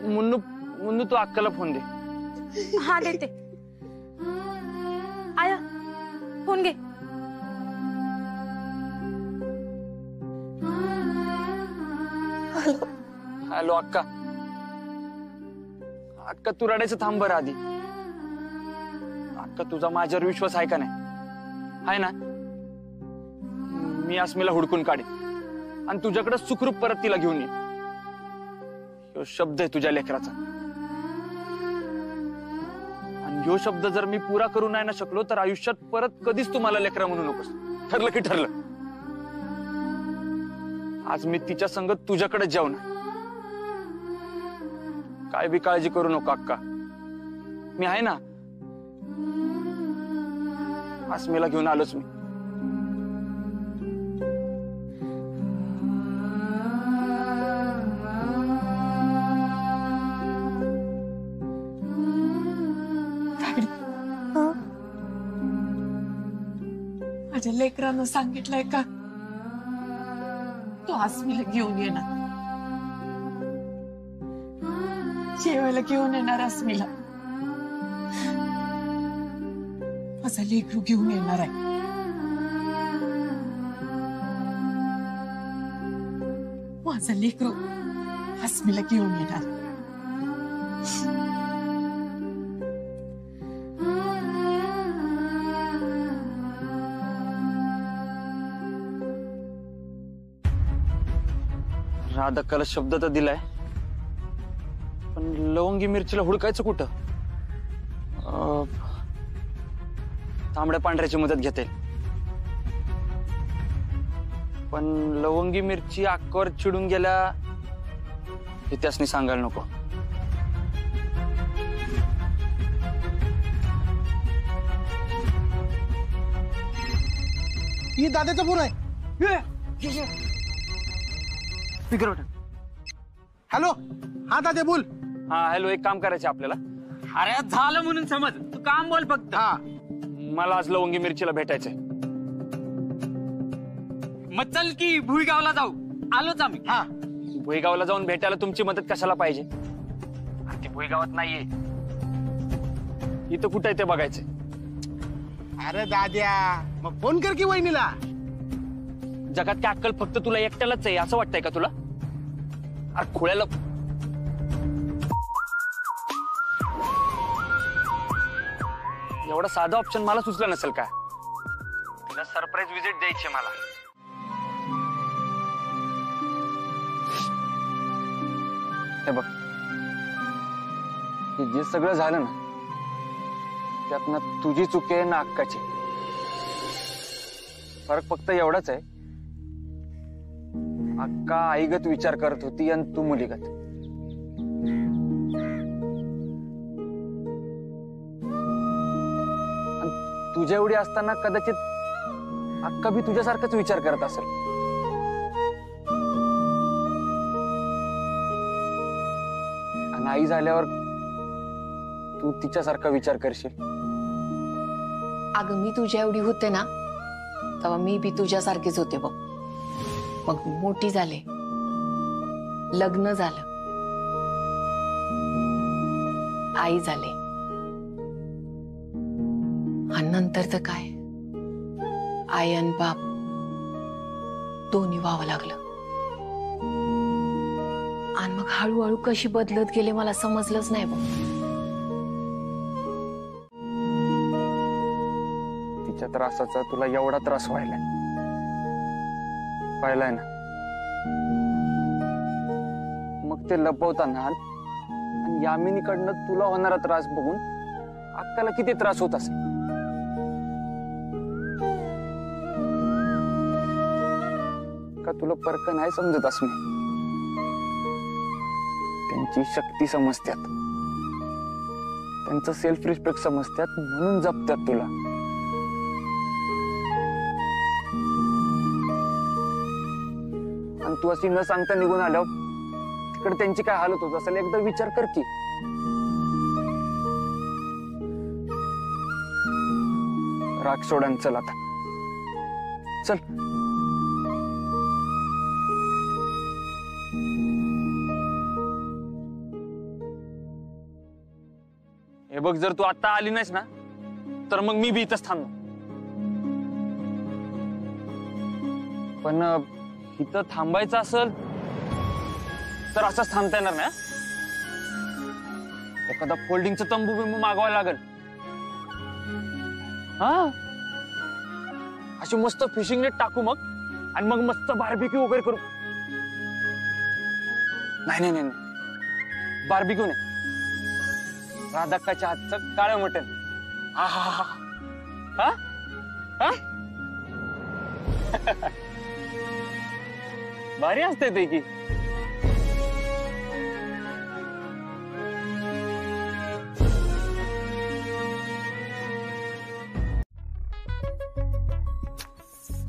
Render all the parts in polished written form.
मुन्नू मुन्नू तू अक्काला phone दे. हा देते. आया फोन घे. हॅलो अक्का. अक्का तू रडायचं थांब बरं आधी. अक्का तुझा माझ्यावर विश्वास आहे का नाही? आहे ना? मी अस्मीला हुडकून काढेन आणि तुझ्याकडे सुखरूप परत तिला घेऊन ये. ह्यो शब्द आहे तुझ्या लेकराचा. आणि ह्यो शब्द जर मी पुरा करू नाही ना शकलो तर आयुष्यात परत कधीच तुम्हाला लेकरा म्हणू नकोस. ठरलं की ठरलं. आज मी तिच्या संगत तुझ्याकडे जेवणार. काय बी काळजी करू नको अक्का. मी आहे ना. अस्मीला घेऊन आलोच मी. माझ्या लेकरानं सांगितलंय का तू अस्मीला घेऊन येणार, जेवायला घेऊन येणार अस्मीला. माझा लेकरू घेऊन येणार आहे. माझा लेकरू अस्मीला घेऊन येणार. राधक्काला शब्द तर दिलाय, पण लवंगी मिरचीला हुडकायचं कुठं? तांबड्या पांढऱ्याची मदत घेते, पण लवंगी मिरची अक्कावर चिडून गेल्या हे त्यासनी सांगायला नको. ही दादाचा फोन आहे. हॅलो. हा दादा बोल. हा हॅलो. एक काम करायचं आपल्याला. अरे झालं म्हणून समज, तू काम बोल फक्त. हा मला आज लवंगी मिरचीला भेटायचंय. मग चल की भुईगावला जाऊ. आलोच आम्ही. हा भुईगावला जाऊन भेटायला तुमची मदत कशाला पाहिजे? ती भुईगावात नाहीये. इथं कुठं आहे ते बघायचंय. अरे दाद्या मग फोन कर की वहिनीला. जगात काय अक्कल फक्त तुला एकट्यालाच आहे असं वाटतंय का तुला? अरे खोळ्याला एवढा साधा ऑप्शन मला सुचला नसेल का? तिला सरप्राईज विजिट द्यायची मला. हे बघ, हे जे सगळं झालं ना त्यातनं तुझी चूक आहे ना अक्काची. फरक फक्त एवढाच आहे, अक्का आईगत विचार करत होती आणि तू मुलीगत. तुझ्या एवढी असताना कदाचित अक्का बी तुझ्यासारखाच विचार करत असेल. आणि आई झाल्यावर तू तिच्यासारखा विचार करशील. अगं मी तुझ्या एवढी होते ना तेव्हा मी बी तुझ्यासारखीच होते बघ. मग मोठी झाले, लग्न झालं, आई झाले, आणि नंतर तर काय आई आणि बाप दोन्ही व्हावं लागलं. आणि मग हळूहळू कशी बदलत गेले मला समजलंच नाही बघ. तिच्या त्रासाचा तुला एवढा त्रास व्हायलाय ना, मग ते लपवताना आणि यामिनीकडनं तुला होणारा त्रास बघून अक्काला किती त्रास होत असेल. का तुला परक नाही समजत अस्मी? त्यांची शक्ती समजत्यात, त्यांचं सेल्फ रिस्पेक्ट समजत्यात म्हणून जपतात तुला. आणि तू अशी न सांगता निघून आल्यावर तिकडे त्यांची काय हालत होत असेल एकदा विचार कर की. राग सोडून चल आता, चल. बघ, जर तू आता आली नाहीस ना तर मग मी बी इथंच थांबलो. पण इथं थांबायचं असेल तर असंच थांबता येणार ना. एखादा फोल्डिंगचं तंबू बिंबू मागवायला लागेल. हा, अशी मस्त फिशिंग नेट टाकू मग, आणि मग मस्त बार्बिक्यू वगैरे करू. नाही नाही नाही, बार्बिक्यू नाही, राधाक्काच्या हातचं काळं मटण. हा हा हा हा हा. भारी असते ते की.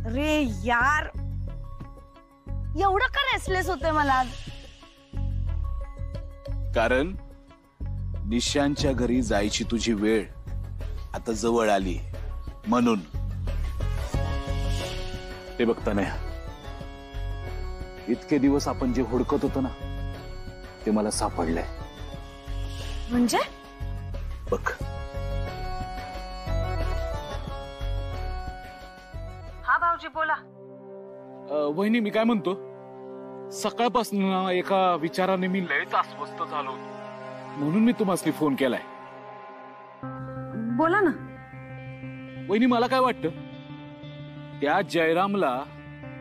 अरे यार, एवढं का रेस्टलेस होते मला आज? कारण निशांच्या घरी जायची तुझी वेळ आता जवळ आली म्हणून. ते बघता नाही, इतके दिवस आपण जे हुडकत होतो ना ते मला सापडलंय. म्हणजे बघ, हा भाऊजी बोला. वहिनी, मी काय म्हणतो, सकाळपासून एका विचाराने मी लयच अस्वस्थ झालो होतो, म्हणून मी तुम्हाला फोन केलाय. बोला ना. वहिनी, मला काय वाटतं, त्या जयरामला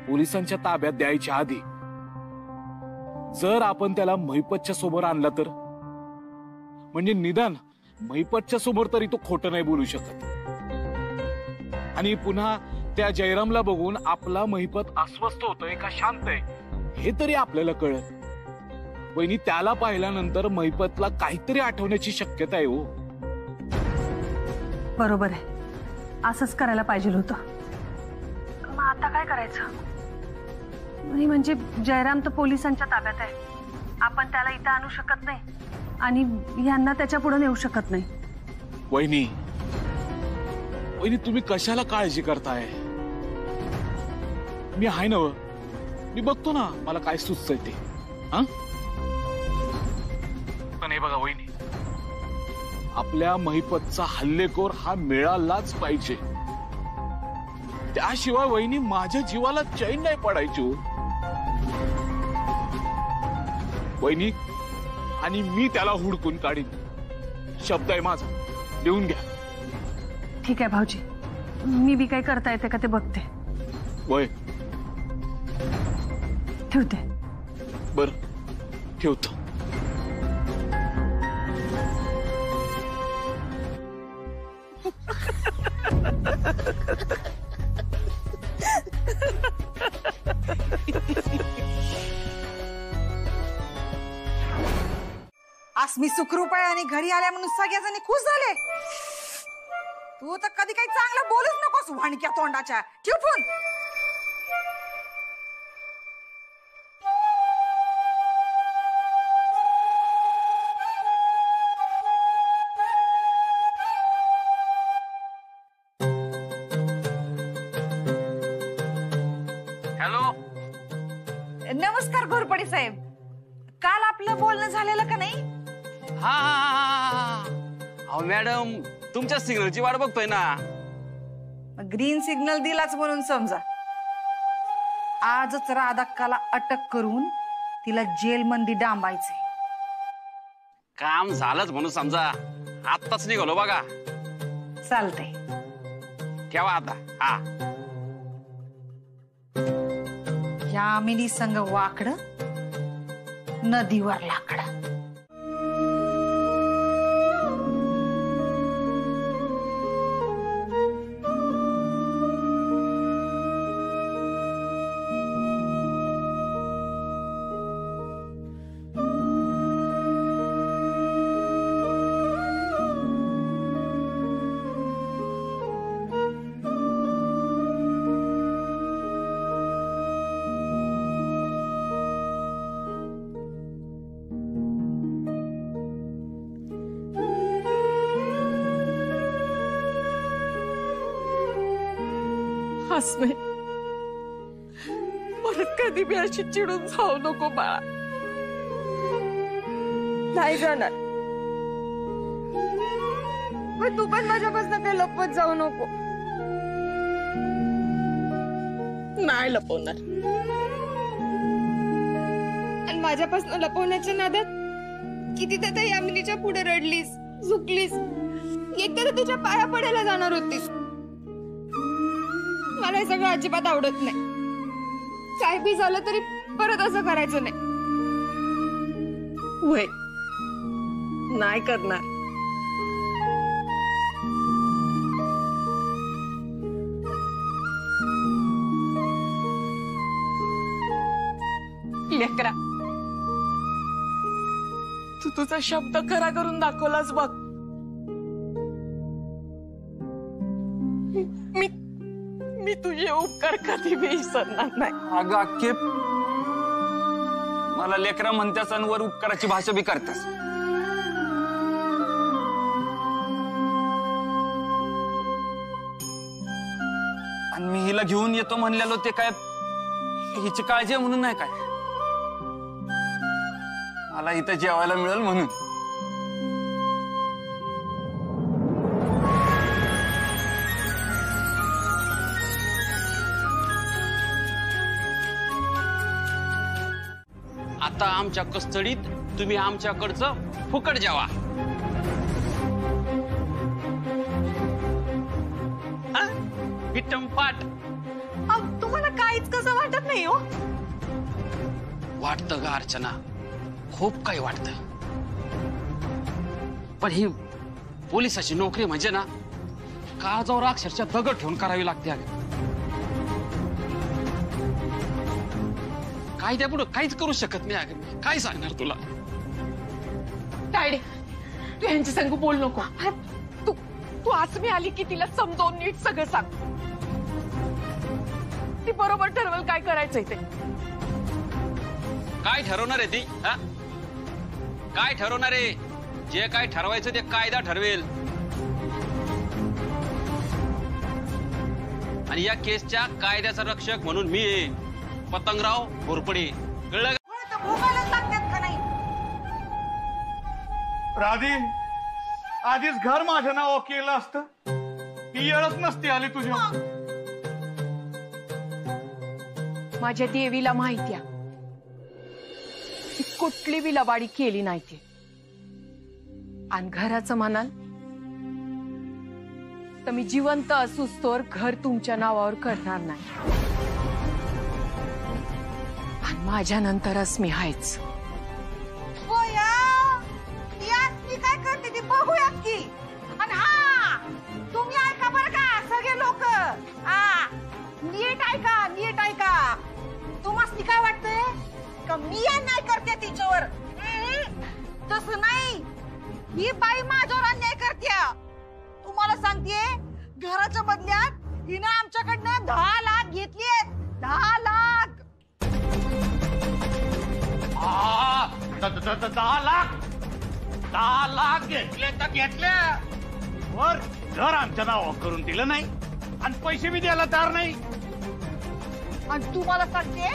पोलिसांच्या ताब्यात द्यायच्या आधी जर आपण त्याला महिपतच्या समोर आणला तर, म्हणजे निदान महिपतच्या समोर तरी तो खोटं नाही बोलू शकत. आणि पुन्हा त्या जयरामला बघून आपला महिपत अस्वस्थ होतोय का शांत आहे हे तरी आपल्याला कळत. वहिनी, त्याला पाहिल्यानंतर महिपतला काहीतरी आठवण्याची शक्यता आहे हो. बरोबर आहे, असंच करायला पाहिजे होतं. मग आता काय करायचं? नाही म्हणजे जयराम तर पोलिसांच्या ताब्यात आहे, आपण त्याला इथं आणू शकत नाही आणि यांना त्याच्या पुढे नेऊ शकत नाही. वहिनी, तुम्ही कशाला काळजी करताय? मी आहे ना, मी बघतो ना मला काय सुचतंय ते. पण हे बघा वहिनी, आपल्या महिपतचा हल्लेखोर हा मिळालाच पाहिजे. त्याशिवाय वहिनी माझ्या जीवाला चैन नाही पडायची वहिनी. आणि मी त्याला हुडकून काढीन, शब्द आहे माझा, लिहून घ्या. ठीक आहे भाऊजी, मी बी काय करता येते का ते बघते. वय, ठेवते. बर, ठेवतो. आज मी सुखरूप आहे आणि घरी आल्या म्हणून सगळ्याजणी खुश झाले. तू तर कधी काही चांगलं बोलूच नकोस वाणक्या तोंडाच्या. ठेव फोन. हॅलो. नमस्कार घोरपडे साहेब, काल आपलं बोलणं झालेलं का नाही? हा अहो मॅडम, तुमच्या सिग्नलची वाट बघतोय ना. ग्रीन सिग्नल दिलाच म्हणून समजा. आजच राधाक्काला अटक करून तिला जेल मध्ये डांबायचंय. काम झालंच म्हणून समजा. आत्ताच निघालो बघा. चालतंय, केव्हा आता? हा, यामिनी संग वाकडं, नदीवर लाकडं. हसवे, परत कधी बी अशी चिडून जाऊ नको बाळा. नाही जाणार, पण तू पण माझ्यापासून काही लपवत जाऊ नको. नाही लपवणार. आणि माझ्यापासून लपवण्याच्या नादात किती तर यामिनीच्या पुढे रडलीस, झुकलीस. एकदा तर तुझ्या पाया पडायला जाणार होतीस. मला हे सगळं अजिबात आवडत नाही. काय बी झालं तरी परत असं करायचं नाही. वय नाही करणार. लेकरा, तू तुझा शब्द खरा करून दाखवलास बघ. मी तुझे उपकार कधी विसरणार नाही. अगं अख्खे मला लेकरा म्हणत्यास आणि वर उपकाराची भाषा बी करतास. आणि मी हिला घेऊन येतो म्हणलेलो ते काय हिची काळजी आहे म्हणून नाही काय, मला इथं जेवायला मिळेल म्हणून. आता आमच्या कस्टडीत तुम्ही आमच्याकडचं फुकट जेवा. विटंपाट तुम्हाला काहीच कसं वाटत नाही हो? वाटतं ग अर्चना, खूप काही वाटतं. पण ही पोलिसाची नोकरी म्हणजे ना काळजावर अक्षरशः दगड ठेवून करावी लागते. अगं कायद्यापुढं काहीच करू शकत नाही. अगं काय सांगणार तुला? तायडे, तू यांच्या संग बोल नको. तू आज मी आली की तिला समजावून नीट सगळं सांग. ती बरोबर ठरवेल काय करायचंय ते. काय ठरवणार आहे ती? काय ठरवणार आहे? जे काय ठरवायचं ते कायदा ठरवेल. आणि या केसच्या कायद्याचा रक्षक म्हणून मी पतंगराव घोरपडे. कळलं का? भोगायला लागतात का नाही? राधी, आधीच घर माझ्या नाव केलं असतं, ही येळच नसती आली तुझ्या. माझ्या देवीला माहिती आहे ती कुठली बी लबाडी केली नाही ती. आणि घराचं म्हणाल तर मी जिवंत असूच तोवर घर तुमच्या नावावर करणार नाही. आणि माझ्या नंतरच मी आहेच. मी काय करते ती बघूयात की. आणि हा तुम्ही ऐका बरं का सगळे लोक. नीट ऐका, नीट ऐका. तुम्हाला काय वाटतंय का मी अन्याय करते तिच्यावर? तसं नाही, ही बाई माझ्यावर अन्याय करते. तुम्हाला सांगते, घराच्या बदल्यात हिनं आमच्याकडनं 10 लाख घेतलीत. 10 लाख. 10 लाख घेतले तर घेतले, वर घर आमच्या नावावर करून दिलं नाही आणि पैसे बी द्यायला तयार नाही. आणि तुम्हाला सांगते,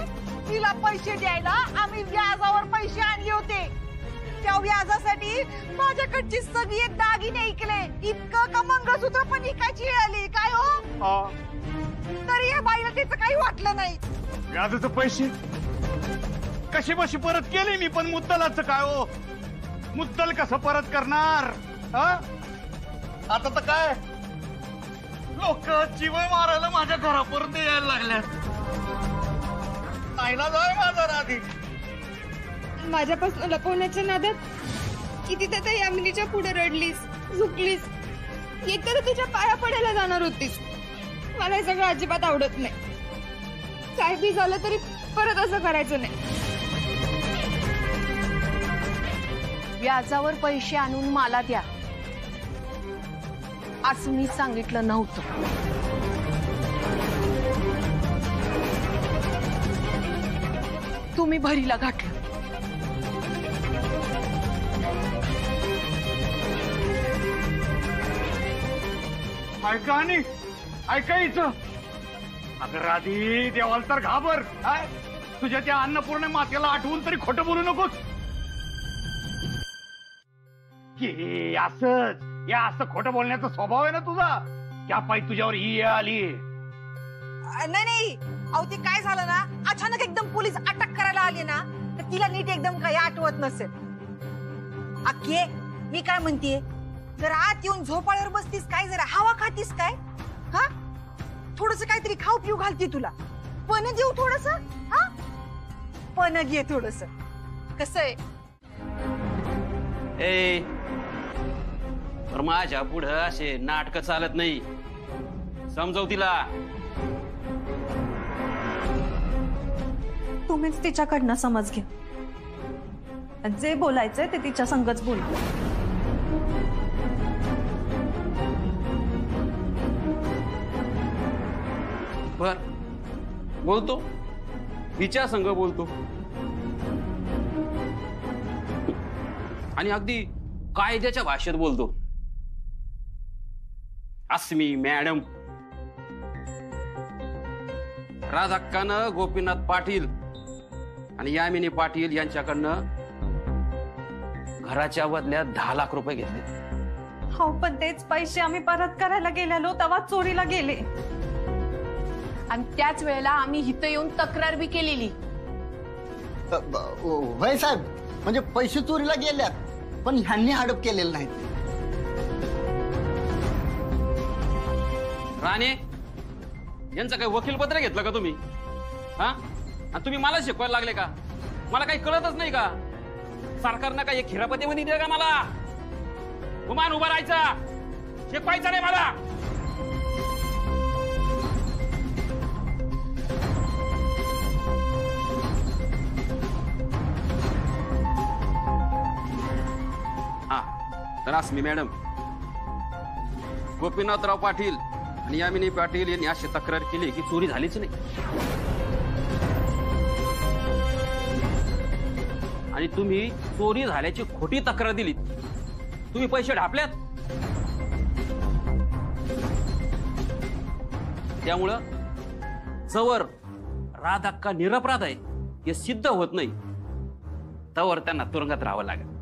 तिला पैसे द्यायला आम्ही व्याजावर पैसे आणले होते. त्या व्याजासाठी माझ्याकडची सगळी दागिने ऐकले. इतकं का मंगळसूत्र पण इकायची वेळ आली काय हो? तरी या बाईला त्याचं काही वाटलं नाही. व्याजाचे पैसे कशी बशी परत केले मी, पण मुद्दलाचं काय हो? मुद्दल कसं परत करणार? आता तर काय लोक जीवे मारायला माझ्या घरापर्यंत यायला लागल्यात. नाहीला जाय माझा राधी. माझ्यापासून लपवण्याच्या नादात किती तर यामिनीच्या पुढे रडलीस, झुकलीस. एकदा तर तुझ्या पाया पडायला जाणार होतीस. मला हे सगळं अजिबात आवडत नाही. काय बी झालं तरी परत असं करायचं नाही. व्याजावर पैसे आणून मला द्या असं मी सांगितलं नव्हतं. तुम्ही भरीला घातलं. ऐका आणि ऐकायचं. अगं राधी, देवाला तर घाबर. तुझ्या त्या अन्नपूर्ण मातेला आठवून तरी खोटं बोलू नकोस. की असंच या असं खोटं बोलण्याचा स्वभाव आहे ना तुझा, त्या पायी तुझ्यावर ही आली. नाही नाही, अहो ते काय झालं ना, अचानक एकदम पोलीस अटक करायला आले ना, तर तिला नीट एकदम काही आठवत नसेल. अक्के मी काय म्हणतेय, जरा आत येऊन झोपाळ्यावर बसतीस काय, जरा हवा खातीस काय, हा थोडस काहीतरी खाऊ पिऊ घालते तुला, पण देऊ थोडस, हा पण घे थोडस. कसं आहे ए तर माझ्या पुढं असे नाटक चालत नाही, समजव तिला. तुम्हीच तिच्याकडनं समज घ्या, जे बोलायचंय ते तिच्या संगच बोल. बर बोलतो, तिच्या संग बोलतो, आणि अगदी कायद्याच्या भाषेत बोलतो. अस्मी मॅडम, राजक्कानं गोपीनाथ पाटील आणि यामिनी पाटील यांच्याकडनं घराच्या बदल्यात 10 लाख रुपये घेतले. हो, पण तेच पैसे आम्ही परत करायला गेलेलो तेव्हा चोरीला गेले. आणि त्याच वेळेला आम्ही इथं येऊन तक्रार बी केलेली. होय साहेब, म्हणजे पैसे चोरीला गेल्यात पण ह्यांनी हडप केलेलं नाही. राणे यांचं काही वकीलपत्र घेतलं का तुम्ही? हा, आणि तुम्ही मला शिकवायला लागले का? मला काही कळतच नाही का? सरकारनं काही खिरापती मध्ये दिलं का मला? गुमान उभा राहायचा, शिकवायचं नाही मला. हा, तर अस्मी मॅडम, गोपीनाथराव पाटील आणि यामिनी पाटील यांनी अशी तक्रार केली की चोरी झालीच नाही, आणि तुम्ही चोरी झाल्याची खोटी तक्रार दिलीत. तुम्ही पैसे ढापल्यात. त्यामुळं जवळ राधाक्का निरपराध आहे हे सिद्ध होत नाही, तवर त्यांना तुरुंगात राहावं लागेल.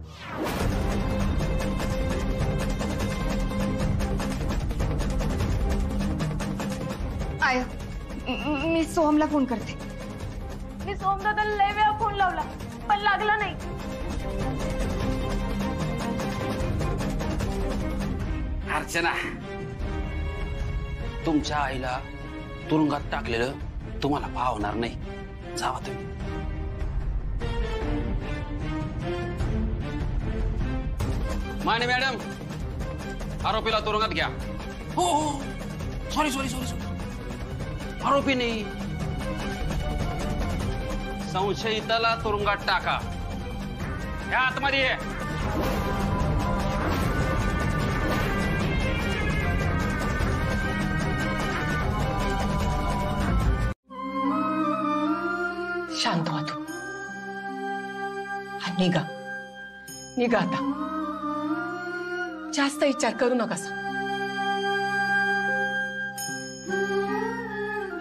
आय मी सोहमला फोन करते. मी सोमदादाला लय वेळा फोन लावला पण लागला नाही. अर्चना, तुमच्या आईला तुरुंगात टाकलेलं तुम्हाला पाहणार नाही. जावा तुम्ही. माने मॅडम, आरोपीला तुरुंगात घ्या. हो हो, सॉरी सॉरी सॉरी सॉरी, आरोपी नाही, संशयिताला तुरुंगात टाका. या आतमध्ये. शांत व्हा तू. निघा निघा आता, जास्त विचार करू नका.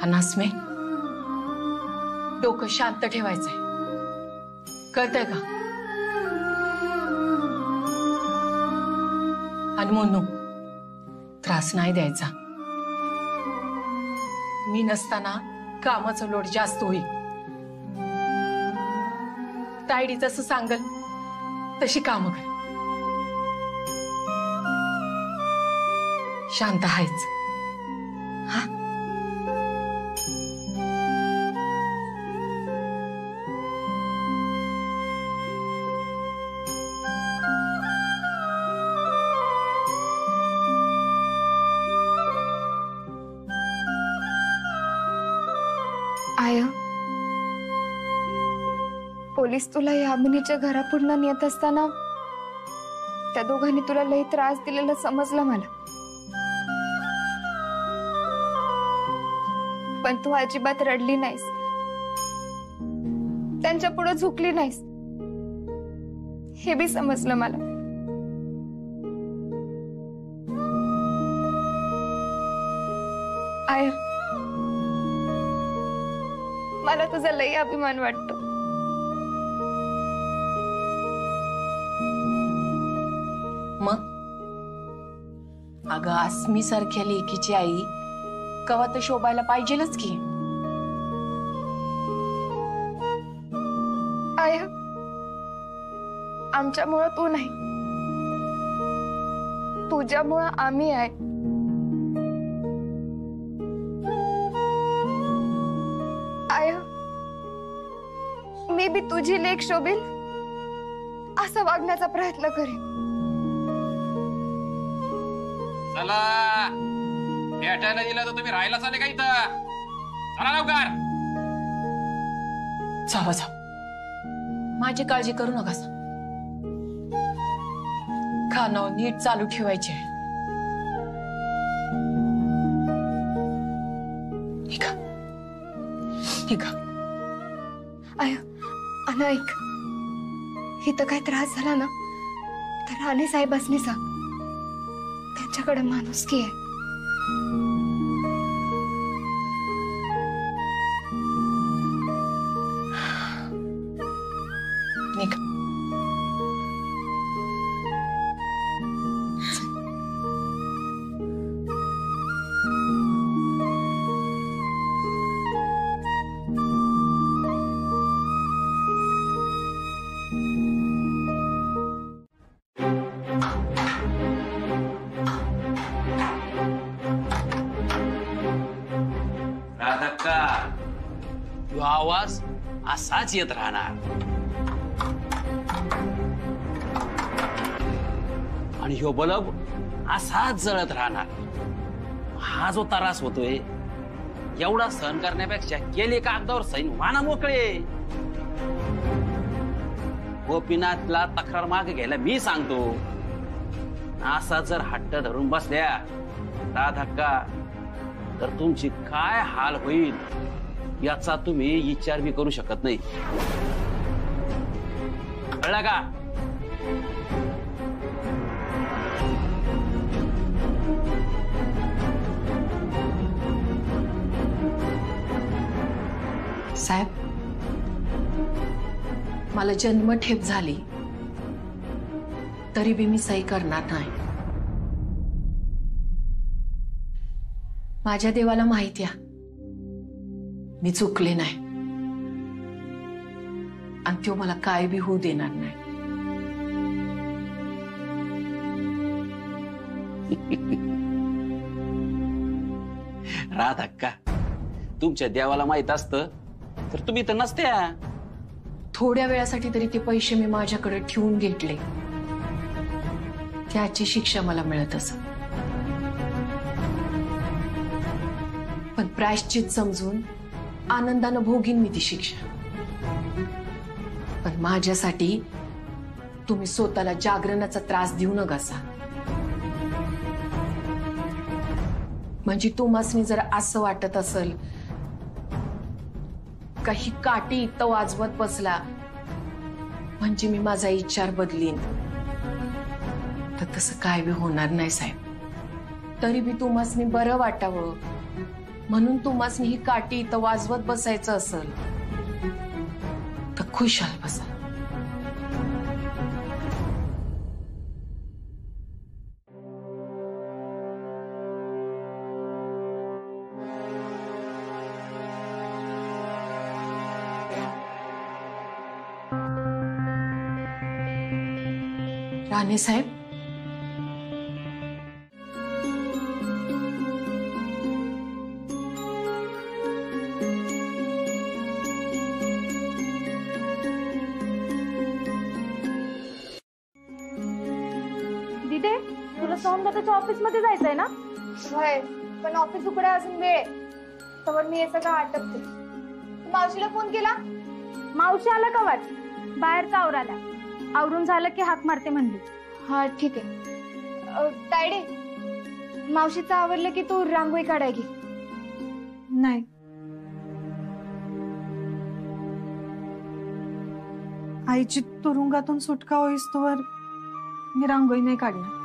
अनास्मे, डोकं शांत ठेवायचंय, कळतंय का? आणि म्हणून त्रास नाही द्यायचा. मी नसताना कामाचं लोड जास्त होईल. तायडी जसं सांगल तशी कामं कर. शांत आहेच हा? आय पोलीस तुला यामिनीच्या घरापुढनं नेत असताना त्या दोघांनी तुला लई त्रास दिलेला समजलं मला, पण तू अजिबात रडली नाहीस, त्यांच्या पुढे झुकली नाहीस, हे बी समजलं मला. आय मला तुझा लई अभिमान वाटतो. मग अगं अस्मी सारख्या लेकीची आई कवा तर शोभायला पाहिजेलच की. आय आमच्यामुळं तू नाही, तुझ्यामुळं आम्ही आहे. आय मी बी तुझी लेक शोभेल असं वागण्याचा प्रयत्न करेन. चला भेटायला दिलं तर तुम्ही राहायला चाले का इथं? चला लवकर. जावा जावा, माझी काळजी करू नका. खाणं नीट चालू ठेवायचे. ठीक आहे, ठीक आहे. आय अन ऐक, इथं काही त्रास झाला ना तर राणे साहेबांनी सांग, त्यांच्याकडे माणुसकी आहे. निघ. राधक्का, ह्यो आवाज असाच येत राहणार आणि ह्यो बल्ब असाच जळत राहणार. हा जो त्रास होतोय एवढा सहन करण्यापेक्षा केले कागदावर सैन वाना मोकळे. गोपीनाथला तक्रार मागे घ्यायला मी सांगतो. असा जर हट्ट धरून बसल्या राधक्का तर तुमची काय हाल होईल याचा तुम्ही विचार बी करू शकत नाही. कळलं का? साहेब, मला जन्मठेप झाली तरी बी मी सही करणार नाही. माझ्या देवाला माहिती आहे मी चुकले नाही आणि तो मला काय बी होऊ देणार नाही. राधक्का, तुमच्या देवाला माहित असतं तर तुम्ही तर नसत्या. थोड्या वेळासाठी तरी ते पैसे मी माझ्याकडे ठेवून घेतले, त्याची शिक्षा मला मिळत असत. पण प्रायश्चित समजून आनंदानं भोगीन मी ती शिक्षा. पण माझ्यासाठी तुम्ही स्वतःला जागरणाचा त्रास देऊ नका. म्हणजे तुम्हासनी जर असं वाटत असेल काही काठी इथं वाजवत बसला म्हणजे मी माझा विचार बदलीन, तर तसं काय बी होणार नाही साहेब. तरी बी तुम्हासनी बरं वाटावं म्हणून तुम्हासनी ही काठी इथं वाजवत बसायचं असेल तर खुशाल बसा. राणे साहेब, दिदे, तुला सोमनाथच्या ऑफिस मध्ये जायचंय ना? होय, पण ऑफिस उघडे अजून वेळ आहे. तर मी हे सगळं आटपते. मावशीला फोन केला? मावशी आला का वाट? बाहेरचा आवराला. आवरून झालं की हाक मारते म्हणली. हा ठीक आहे. तायडे, मावशीचं आवरलं की तू रांगोळी काढायची. नाही, आईची तुरुंगातून सुटका होईस्तोवर मी रांगोळी नाही काढणार.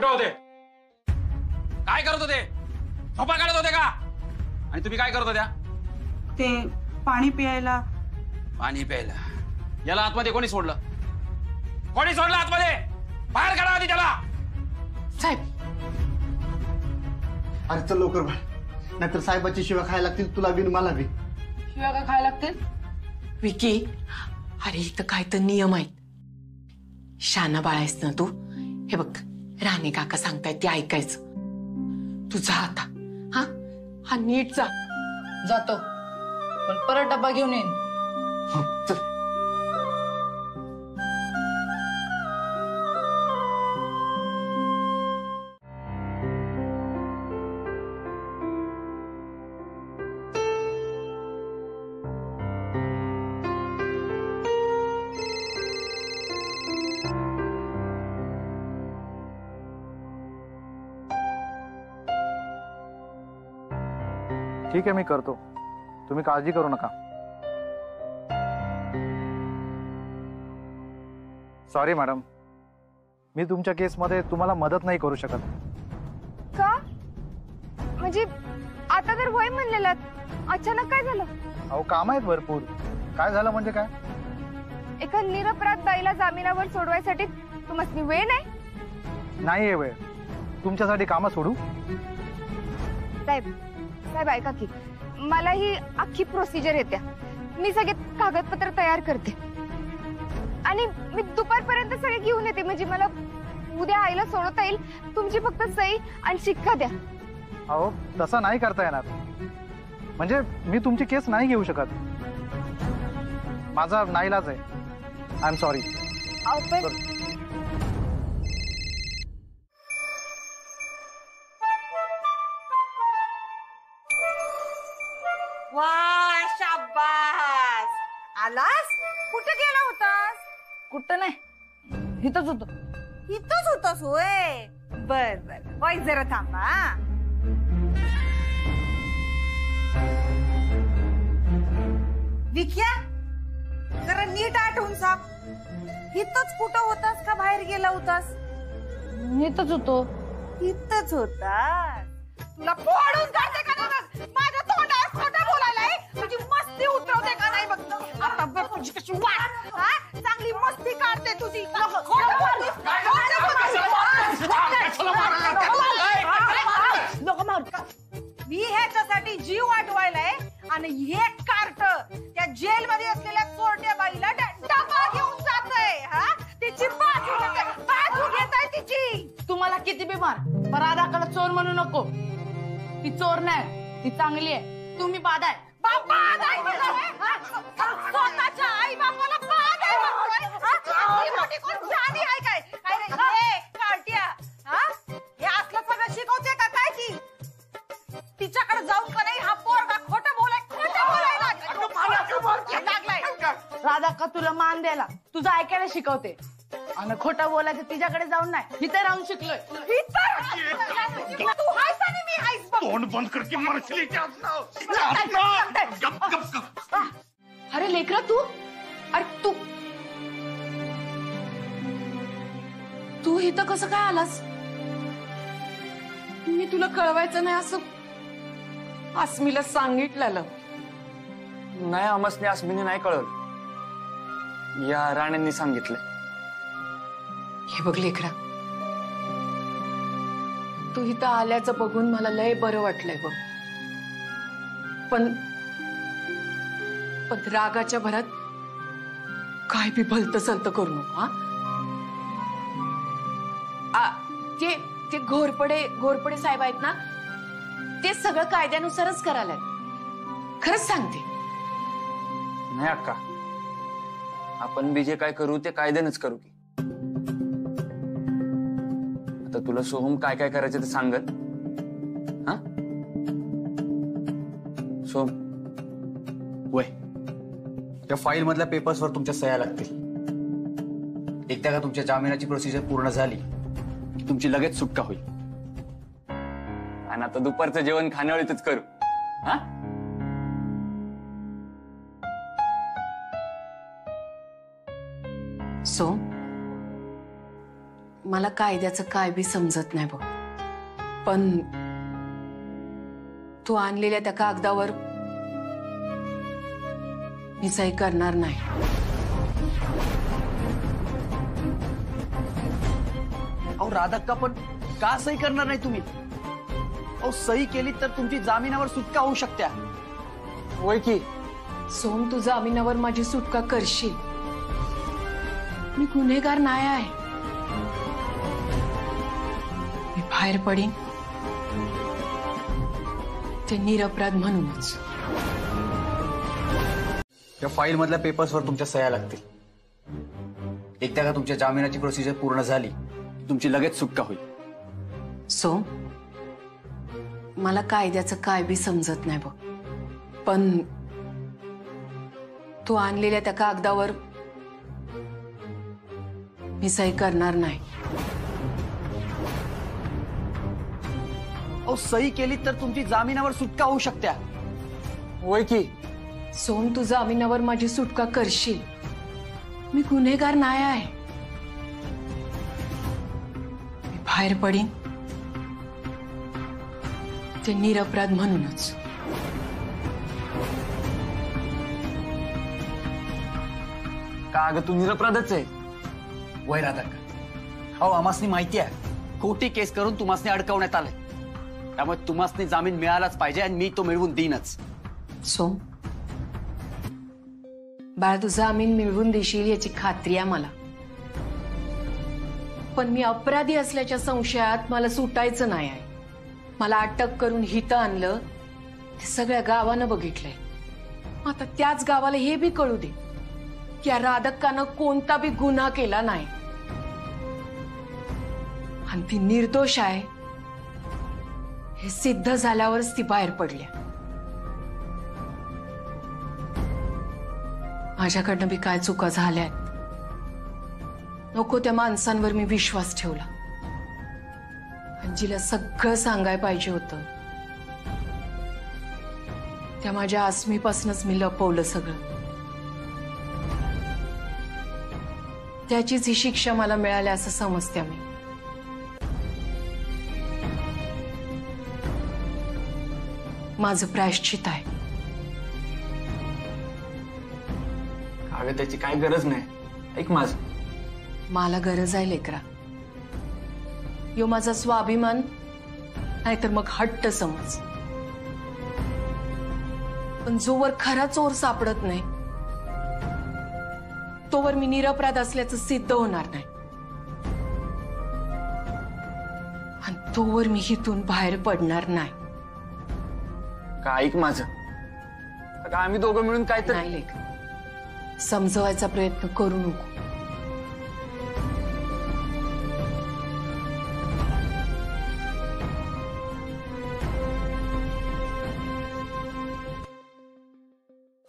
कुठे होते? काय करत होते? झोपा काढत होते का? आणि तुम्ही काय करत होत्या? ते पाणी प्यायला. पाणी प्यायला? याला आतमध्ये कोणी सोडलं? कोणी सोडलं आतमध्ये? बाहेर काढा आधी त्याला. साहेब, अरे चल लवकर बाळ, नाहीतर साहेबाची शिव्या खायला लागतील तुला बी मला बी. शिव्या का खायला लागतील? विकी, अरे इथं काय तर नियम आहेत. शाना बाळायस ना तू. हे बघ, राणे काका सांगतायत ते ऐकायचं. तू जा आता. हा हा नीट जा. जातो, पण परत डब्बा घेऊन येईन. चल. ठीक आहे, मी करतो. तुम्ही काळजी करू नका. सॉरी मॅडम, मी तुमच्या केसमध्ये तुम्हाला मदत नाही करू शकत. का? म्हणजे आता तर वय म्हणलेला, अचानक काय झालं? अहो काम आहेत भरपूर. काय झालं म्हणजे काय? एका निरपराध बाईला जामिनावर सोडवायसाठी तुम्हाला वेळ नाही? नाही आहे वेळ. तुमच्यासाठी कामं सोडू? साहेब साहेब ऐका की, मला ही अख्खी प्रोसिजर येत्या. मी सगळे कागदपत्र तयार करते आणि मी दुपारपर्यंत सगळे घेऊन येते. म्हणजे मला उद्या आईला सोडवता येईल. तुमची फक्त सही आणि शिक्का द्या. अहो तसं नाही करता येणार. म्हणजे मी तुमची केस नाही घेऊ शकत. माझा नाईलाज आहे. I am sorry. वा शाबास, आलास? कुठे गेला होतास? कुठं नाही, इथंच होतो. इथंच होतास होय? बर बर, वाई जरा थांबा. विख्या, जरा नीट आठवून सांग, इथंच कुठं होतास का बाहेर गेला होतास? इथंच होतो. इथंच होतास? तुला फोडून काढते का नाही? माझ्या तोंडावर खोटं बोलायलाय. तुझी मस्ती उतरवते का नाही बघ. आता बघ तुझी कशी वाट. चांगली मस्ती काढते तुझी. खोटं बोलते. मी ह्याच्यासाठी जीव वाटवायलाय आणि हे कार्ट त्या जेल मध्ये असलेल्या चोरट्या बाईला डबा घेऊन जातय. तिची बाजू घेताय तिची. तुम्हाला किती बिमार, पण राधाकडे चोर म्हणू नको. ती चोर नाही, ती चांगली आहे. तुम्ही बाद आहे. स्वतःच्या आई बापाला बाद आहे. कोण जाणी आहे काय? काय रे कार्ट्या, हे असलं सगळं शिकवते का काय ती? तिच्याकडे जाऊन का नाही हा पोरगा खोटं बोलायला लागलाय. राधा का तुला मान द्यायला, तुझं ऐकायला शिकवते आणि खोटं बोलायचं तिच्याकडे जाऊन नाही. इथे राहून शिकलोय. तू हायस आणि मी हायस. तोंड बंद करके मरशील. अरे लेकरा तू, अरे तू इथं कसं काय आलास? मी तुला कळवायचं नाही असं आसमीला सांगितलेलं. नाही, अमसने आसमीने नाही कळवलं. या राण्यांनी सांगितलं. हे बघ लेकरा, तू इथं आल्याचं बघून मला लय बरं वाटलंय बघ. पण रागाच्या भरात काय बी भलत सलत करू नको. ते घोरपडे साहेब आहेत ना, ते सगळं कायद्यानुसारच करायला. खरंच सांगते. नाही अक्का, आपण बी जे काय करू ते कायद्यानंच करू की. आता तुला सोहम काय काय करायचं ते सांगत. हा सोहम, वय त्या फाईल मधल्या पेपर्सवर तुमच्या सह्या लागतील. एकदा का तुमच्या जामिनाची प्रोसिजर पूर्ण झाली की तुमची लगेच सुटका होईल. आणि आता दुपारचं जेवण खाण्यावळीतच करू. हा सो मला कायद्याचं काय बी समजत नाही बघ, पण तू आणलेल्या त्या कागदावर मी सही करणार नाही. अहो राधाक्का, पण का सही करणार नाही तुम्ही? अहो सही केली तर तुमची जामिनावर सुटका होऊ शकते. वय की सोम, तू जामिनावर माझी सुटका करशील. मी गुन्हेगार नाही आहे. मी बाहेर पडीन ते निरपराध म्हणूनच. त्या फाईल मधल्या पेपर्सवर तुमच्या सह्या लागतील. एकदा का तुमच्या जामिनाची प्रोसिजर पूर्ण झाली तुमची लगेच सुटका होईल. सोम, मला कायद्याचं काय बी समजत नाही बघ, पण तू आणलेल्या त्या कागदावर मी सही करणार नाही. अहो सही केली तर तुमची जामिनावर सुटका होऊ शकते. वय की सोम, तू जामिनावर माझी सुटका करशील. मी गुन्हेगार नाही आहे. मी बाहेर पडीन ते निरपराध म्हणूनच. का अगं तू निरपराधच आहे? वय राधाक्का, अहो आमासनी माहिती आहे खोटी केस करून तुम्हासनी अडकवण्यात आलंय. त्यामुळे तुम्हासनी जामीन मिळालाच पाहिजे आणि मी तो मिळवून देईनच. सोम, बाळा, तू जामीन मिळवून देशील याची खात्री आहे मला, पण मी अपराधी असल्याच्या संशयात मला सुटायचं नाही आहे. मला अटक करून हिथं आणलं ते सगळ्या गावानं बघितलंय. आता त्याच गावाला हे बी कळू दे की या राधक्कानं कोणता बी गुन्हा केला नाही आणि ती निर्दोष आहे हे सिद्ध झाल्यावरच ती बाहेर पडल्या. माझ्याकडनं बी काय चुका झाल्या. नको त्या माणसांवर मी विश्वास ठेवला. अंजीला सगळं सांगायला पाहिजे होतं. त्या माझ्या आसमीपासूनच मी लपवलं सगळं. त्याचीच ही शिक्षा मला मिळाली असं समजते मी. माझं प्रायश्चित आहे. अगं त्याची काही गरज नाही. ऐक माझं, मला गरज आहे लेकरा. यो माझा स्वाभिमान नाहीतर मग हट्ट समज. पण जोवर खरा चोर सापडत नाही तोवर मी निरपराध असल्याचं सिद्ध होणार नाही. आणि तोवर मी इथून बाहेर पडणार नाही. का ऐक माझं, अगं आम्ही दोघं मिळून काय तर नाही लेक, समजवायचा प्रयत्न करू नको.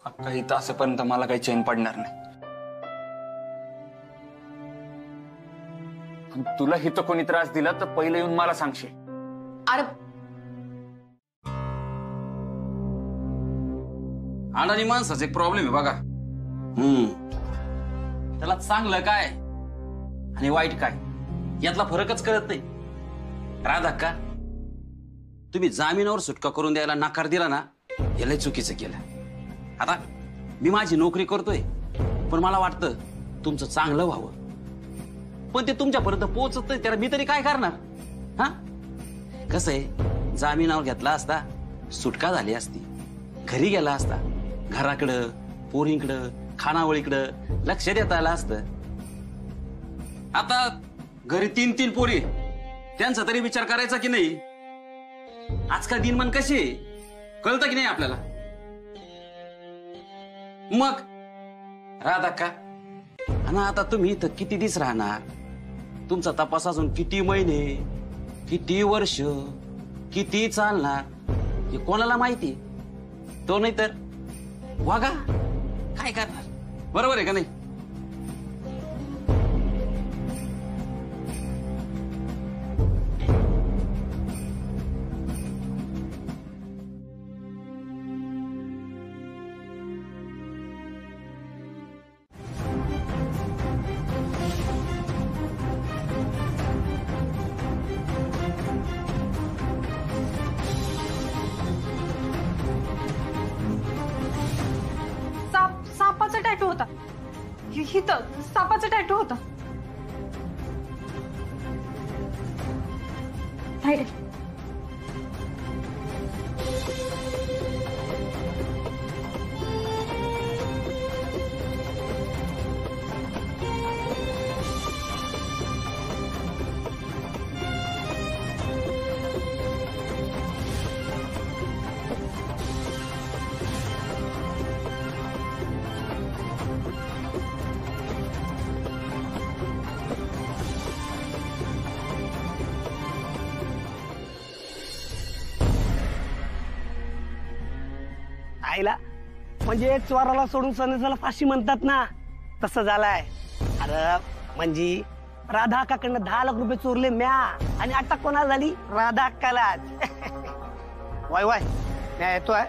अक्का इथं असेपर्यंत मला काही चैन पडणार नाही. आणि तुला हिथं कोणी त्रास दिला तर पहिले येऊन मला सांगशील. अरे अडाणी माणसाचा एक प्रॉब्लेम आहे बघा. त्याला चांगलं काय आणि वाईट काय यातला फरकच कळत नाही. राधाक्का, तुम्ही जामिनावर सुटका करून द्यायला नकार दिला ना, हे लय चुकीचं केलं. आता मी माझी नोकरी करतोय, पण मला वाटतं तुमचं चांगलं व्हावं, पण ते तुमच्यापर्यंत पोहोचत नाही. त्याला मी तरी काय करणार? हा, कसं आहे, जामिनावर घेतला असता सुटका झाली असती, घरी गेला असता, घराकडं, पोरींकडं, खानावळीकडं लक्ष देता आलं असतं. आता घरी 3-3 पोरी, त्यांचा तरी विचार करायचा की नाही? आजकाल दिनमान कशी कळतं की नाही आपल्याला? मग राधाक्का, आणि आता तुम्ही इथं किती दिवस राहणार? तुमचा तपास अजून किती महिने, किती वर्ष, किती चालणार हे कोणाला माहिती? तो नाही तर वागा काय करणार? बरोबर आहे का नाही? टॅटू होता. इथं सापाचा टॅटू होता. राईट. आईला म्हणजे चोराला सोडून सनेसाला फाशी म्हणतात ना, तसं झालाय. अरे म्हणजे राधा अक्काकडनं 10 लाख रुपये चोरले म्या आणि अटक कोणाला झाली? राधा अक्कालाच. वाय वाय म्या येतोय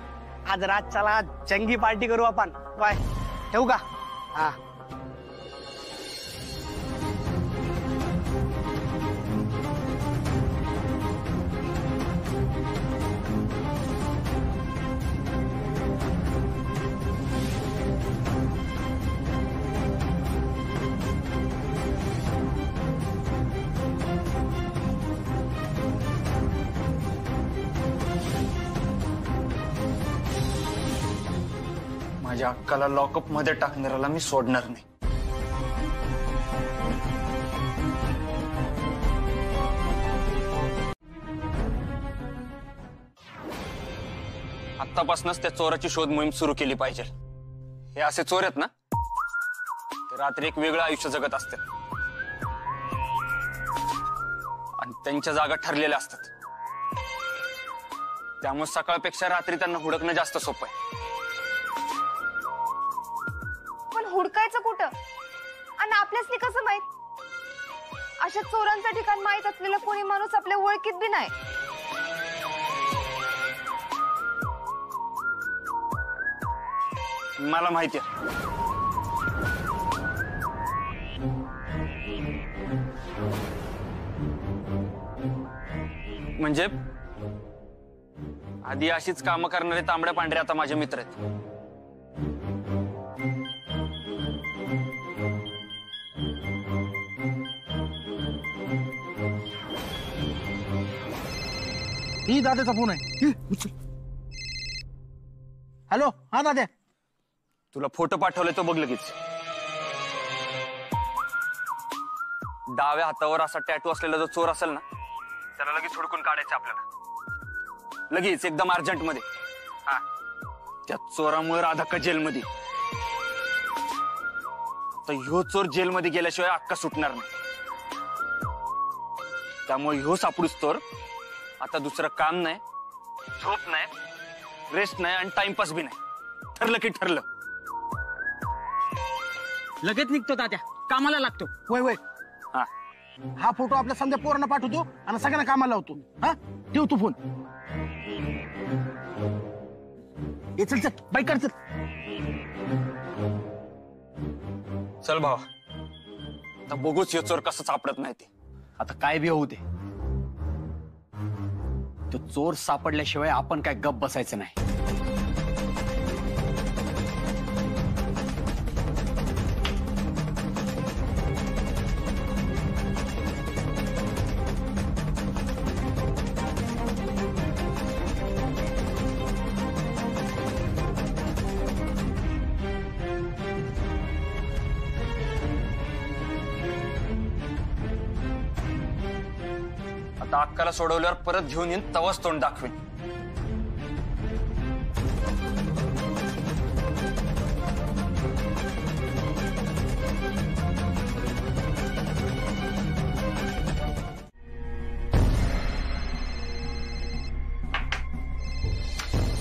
आज. रातच्याला जंगी पार्टी करू आपण. वाय ठेवू का? हा. माझ्या अक्काला लॉकअप मध्ये टाकणाऱ्याला मी सोडणार नाही. आत्तापासूनच त्या चोराची शोध मोहीम सुरू केली पाहिजे. हे असे चोर आहेत ना, ते रात्री एक वेगळं आयुष्य जगत असतात आणि त्यांच्या जागा ठरलेल्या असतात. त्यामुळे सकाळपेक्षा रात्री त्यांना हुडकणं जास्त सोपं आहे. हुडकायचं कुठं आणि आपल्यासनी कसं माहित? अशा चोरांचं ठिकाण माहित असलेला कोणी माणूस आपल्या ओळखीत बी नाही. मला माहिती आहे. म्हणजे आधी अशीच कामं करणारे तांबड्या पांढरे आता माझे मित्र आहेत. ही दादाचा फोन आहे. हॅलो. हा दादा. तुला फोटो पाठवले तो बघ लगेच. डाव्या हातावर असा टॅटू असलेला जो चोर असेल ना, त्याला लगेच हुडकून काढायचं आपल्याला. लगेच एकदम अर्जंट मध्ये. हा. त्या चोरामुळे राधा जेलमध्ये. तर ह्यो चोर जेलमध्ये गेल्याशिवाय अक्का सुटणार नाही. त्यामुळे ह्यो सापडूच तोर आता दुसरं काम नाही, झोप नाही, रेस्ट नाही आणि टाइमपास बी नाही. ठरलं की ठरलं. लगेच निघतो तात्या, कामाला लागतो. वय वय. हा. हा फोटो आपल्या समजा पोरांना पाठवतो आणि सगळ्यांना कामाला लावतो. हा ठेव तू फोन. चल चल बाईक काढ. चल भावा, आता बघूच हे चोर कसं सापडत नाही ते. आता काय बी होऊ दे, तो चोर सापडल्याशिवाय आपण काय गप बसायचं नाही. आता अक्काला सोडवल्यावर परत घेऊन येईन, तवाच तोंड दाखवेन.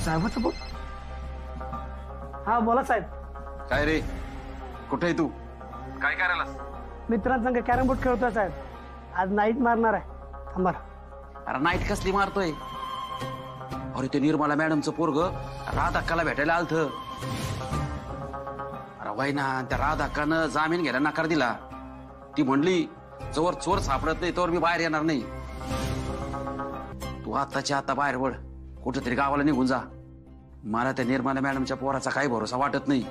साहेबाचं बोल. हा बोला साहेब. काय रे, कुठे आहे तू? काय करायला? मित्रांसंग कॅरम बोर्ड खेळतोय साहेब. आज नाईट मारणार आहे. थांबा. अरे नाईट कसली मारतोय? अरे ते निर्मला मॅडमचं पोरग राधा अक्काला भेटायला आलत. अरे वय ना, त्या राधा अक्कानं जामीन घ्यायला नकार दिला. ती म्हणली जोवर चोर सापडत नाही तोवर मी बाहेर येणार नाही. तू आताच्या आता बाहेर वळ, कुठेतरी गावाला निघून जा. मला त्या निर्मला मॅडमच्या पोराचा काही भरोसा वाटत नाही.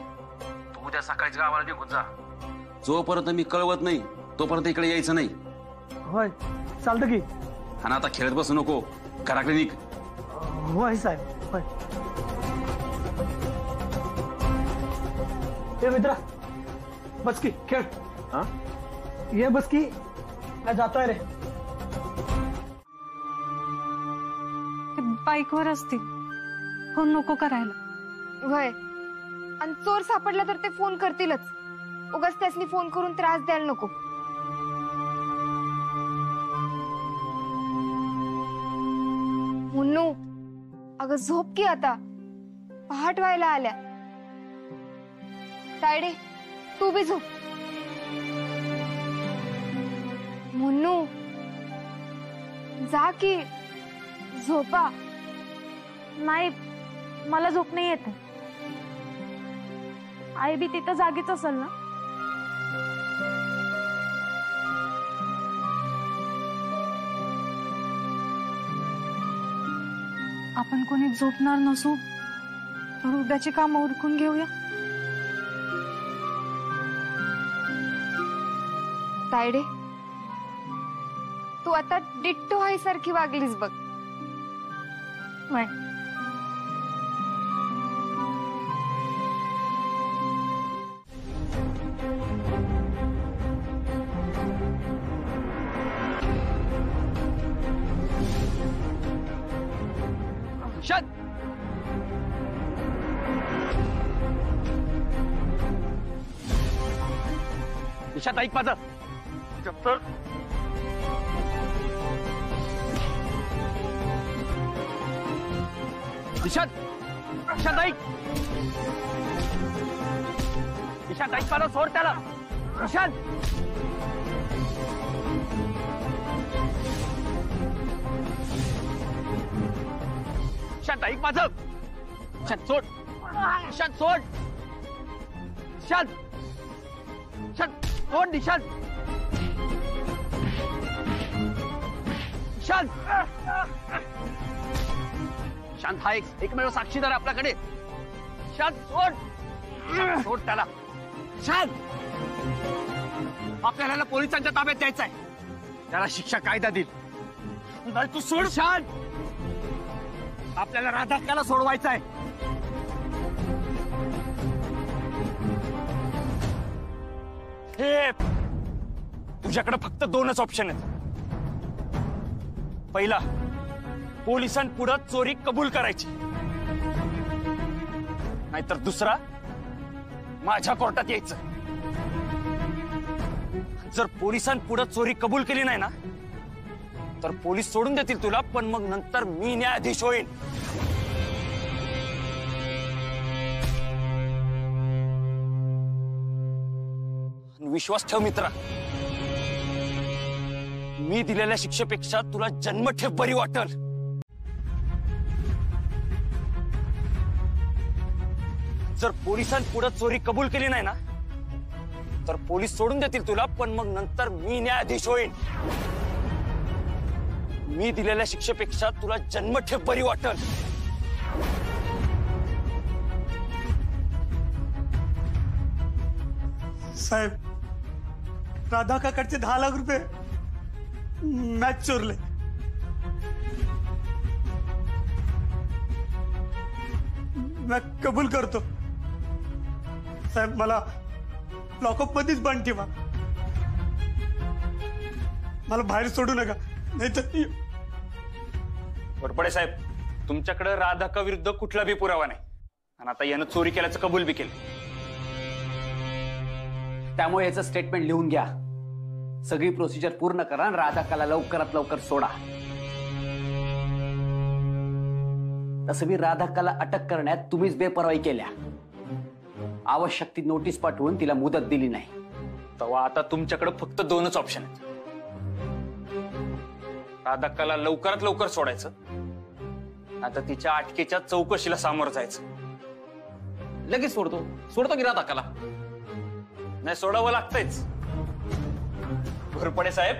तू उद्या सकाळीच गावाला निघून जा. जोपर्यंत मी कळवत नाही तोपर्यंत इकडे यायचं नाही. होय चालतं की. आणि आता खेळत बसू नको, घराकडे निघ. होय साहेब होय. ए मित्रा बस की खेळ. ये बस की मैं जातोय रे. बाईकवर असतील, फोन नको करायला. वय आणि चोर सापडला तर ते फोन करतीलच. उगाच त्यासनी फोन करून त्रास द्यायला नको. मुन्नू अगं झोप की आता, पहाट व्हायला आल्या. तायडे तू बी झोप. मुन्नू जा की झोपा. नाही मला झोप नाही येत. आई बी तिथं जागीच असेल ना. आपण कोणी झोपणार नसू तर उद्याची कामं उरकून घेऊया. तायडे तू आता डिट्टो हाय सारखी वागलीस बघ. नाही शत ईशात ऐक माझं. ईशात ईशात ऐक. ईशात ऐक माझं, सोड त्याला. ईशात ईशात ऐक माझं. ईशात सोड. ईशात सोड. ईशात ईशात सोड. ईशात ईशात शांत हा एकमेव साक्षीदार आपल्याकडे. शांत सोड. सोड त्याला. शांत आपल्याला पोलिसांच्या ताब्यात द्यायचं आहे. त्याला शिक्षा कायदा देईल. तू सोड. शांत आपल्याला राधाक्याला सोडवायचं आहे. हे तुझ्याकडे फक्त दोनच ऑप्शन आहेत. पहिला पोलिसांपुढे चोरी कबूल करायची, नाहीतर दुसरा माझ्या कोर्टात यायचं. जर पोलिसांपुढे चोरी कबूल केली नाही ना तर पोलीस सोडून देतील तुला, पण मग नंतर मी न्यायाधीश होईन. विश्वास ठेव मित्रा, मी दिलेल्या शिक्षेपेक्षा तुला जन्मठेप बरी वाटेल. जर पोलिसांपुढे चोरी कबूल केली नाही ना तर पोलीस सोडून देतील तुला, पण मग नंतर मी न्यायाधीश होईन. मी दिलेल्या शिक्षेपेक्षा तुला जन्मठेप बरी वाटेल. साहेब राधा काकडचे 10 लाख रुपये मॅच चोरले. मैं कबूल करतो साहेब. मला लॉकअप मध्येच बंद ठेवा. मला बाहेर सोडू नका, नाहीतर. घोरपडे साहेब, तुमच्याकडे राधाका विरुद्ध कुठला बी पुरावा नाही आणि आता यानं चोरी केल्याचं कबूल बी केलं. त्यामुळे याचं स्टेटमेंट लिहून घ्या. सगळी प्रोसिजर पूर्ण करा आणि राधाकाला लवकरात लवकर सोडा. तसं मी राधाकाला अटक करण्यात तुम्हीच बेपरवाई केल्या. आवश्यक ती नोटीस पाठवून तिला मुदत दिली नाही. तेव्हा आता तुमच्याकडे फक्त दोनच ऑप्शन आहेत. राधाकाला लवकरात लवकर सोडायचं, आता तिच्या अटकेच्या चौकशीला सामोरं जायचं. लगेच सोडतो की राधाकाला. नाही, सोडावं लागतंयच. घोरपडे साहेब,